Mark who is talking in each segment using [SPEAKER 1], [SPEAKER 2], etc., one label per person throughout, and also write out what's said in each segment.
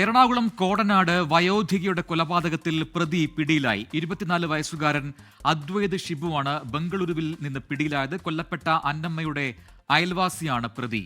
[SPEAKER 1] എറണാകുളം കോടനാട് വയോധികയുടെ കൊലപാതകത്തിൽ പ്രതി പിടിയിലായി. 24 വയസ്സുകാരൻ അദ്വൈത് ഷിബുവാണ് ബംഗളൂരുവിൽ നിന്ന് പിടിയിലായത്. കൊല്ലപ്പെട്ട അന്നമ്മയുടെ അയൽവാസിയാണ് പ്രതി.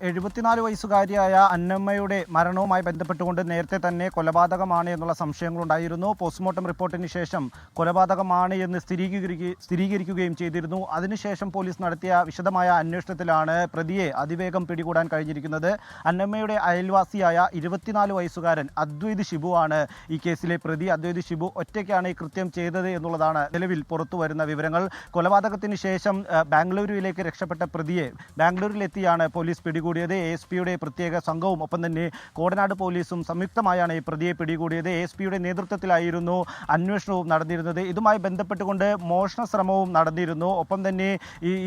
[SPEAKER 2] 74 വയസ്സുകാരിയായ അന്നമ്മയുടെ മരണവുമായി ബന്ധപ്പെട്ടുകൊണ്ട് നേരത്തെ തന്നെ കൊലപാതകമാണ് എന്നുള്ള സംശയങ്ങളുണ്ടായിരുന്നു. പോസ്റ്റ്മോർട്ടം റിപ്പോർട്ടിന് ശേഷം കൊലപാതകമാണ് എന്ന് സ്ഥിരീകരിക്കുകയും ചെയ്തിരുന്നു. അതിനുശേഷം പോലീസ് നടത്തിയ വിശദമായ അന്വേഷണത്തിലാണ് പ്രതിയെ അതിവേഗം പിടികൂടാൻ കഴിഞ്ഞിരിക്കുന്നത്. അന്നമ്മയുടെ അയൽവാസിയായ 24 വയസ്സുകാരൻ അദ്വൈത് ഷിബുവാണ് ഈ കേസിലെ പ്രതി. അദ്വൈത് ഷിബു ഒറ്റയ്ക്കാണ് ഈ കൃത്യം ചെയ്തത് എന്നുള്ളതാണ് നിലവിൽ പുറത്തു വരുന്ന വിവരങ്ങൾ. കൊലപാതകത്തിന് ശേഷം ബാംഗ്ലൂരുവിലേക്ക് രക്ഷപ്പെട്ട പ്രതിയെ ബാംഗ്ലൂരിലെത്തിയാണ് പോലീസ് പിടികൂടിയത്. ASPയുടെ പ്രത്യേക സംഘവും ഒപ്പം തന്നെ കോടനാട് പോലീസും സംയുക്തമായാണ് ഈ പ്രതിയെ പിടികൂടിയത്. ASPയുടെ നേതൃത്വത്തിലായിരുന്നു അന്വേഷണവും നടന്നിരുന്നത്. ഇതുമായി ബന്ധപ്പെട്ടുകൊണ്ട് മോഷണ ശ്രമവും നടന്നിരുന്നു. ഒപ്പം തന്നെ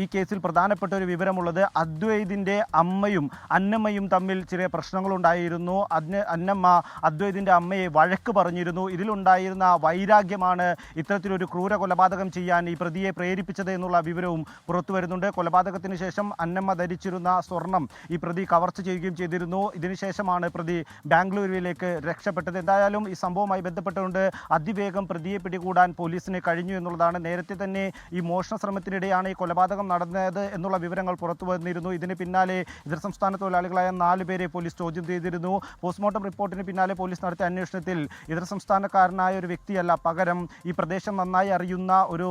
[SPEAKER 2] ഈ കേസിൽ പ്രധാനപ്പെട്ട ഒരു വിവരമുള്ളത് അദ്വൈതിൻ്റെ അമ്മയും അന്നമ്മയും തമ്മിൽ ചെറിയ പ്രശ്നങ്ങളുണ്ടായിരുന്നു. അന്നമ്മ അദ്വൈതിൻ്റെ അമ്മയെ വഴക്ക് പറഞ്ഞിരുന്നു. ഇതിലുണ്ടായിരുന്ന വൈരാഗ്യമാണ് ഇത്തരത്തിലൊരു ക്രൂര കൊലപാതകം ചെയ്യാൻ ഈ പ്രതിയെ പ്രേരിപ്പിച്ചത് എന്നുള്ള വിവരവും പുറത്തു വരുന്നുണ്ട്. കൊലപാതകത്തിന് ശേഷം അന്നമ്മ ധരിച്ചിരുന്ന സ്വർണം ഈ പ്രതി കവർച്ച ചെയ്യുകയും ചെയ്തിരുന്നു. ഇതിനുശേഷമാണ് പ്രതി ബാംഗ്ലൂരുവിലേക്ക് രക്ഷപ്പെട്ടത്. എന്തായാലും ഈ സംഭവവുമായി ബന്ധപ്പെട്ടുകൊണ്ട് അതിവേഗം പ്രതിയെ പിടികൂടാൻ പോലീസിന് കഴിഞ്ഞു എന്നുള്ളതാണ്. നേരത്തെ തന്നെ ഈ മോഷണ ശ്രമത്തിനിടെയാണ് ഈ കൊലപാതകം നടന്നത് എന്നുള്ള വിവരങ്ങൾ പുറത്തു വന്നിരുന്നു. ഇതിന് പിന്നാലെ ഇതര സംസ്ഥാന തൊഴിലാളികളായ 4 പേരെ പോലീസ് ചോദ്യം ചെയ്തിരുന്നു. പോസ്റ്റ്മോർട്ടം റിപ്പോർട്ടിന് പിന്നാലെ പോലീസ് നടത്തിയ അന്വേഷണത്തിൽ ഇതര സംസ്ഥാനക്കാരനായ ഒരു വ്യക്തിയല്ല, പകരം ഈ പ്രദേശം നന്നായി അറിയുന്ന ഒരു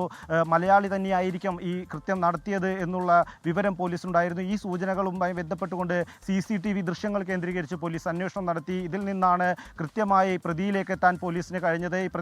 [SPEAKER 2] മലയാളി തന്നെയായിരിക്കും ഈ കൃത്യം നടത്തിയത് എന്നുള്ള വിവരം പോലീസിനുണ്ടായിരുന്നു. ഈ സൂചനകളുമായി ബന്ധപ്പെട്ടുകൊണ്ട് CCTV ദൃശ്യങ്ങൾ കേന്ദ്രീകരിച്ച് പോലീസ് അന്വേഷണം നടത്തി. ഇതിൽ നിന്നാണ് കൃത്യമായി പ്രതിയിലേക്ക് എത്താൻ പോലീസിന് കഴിഞ്ഞത്.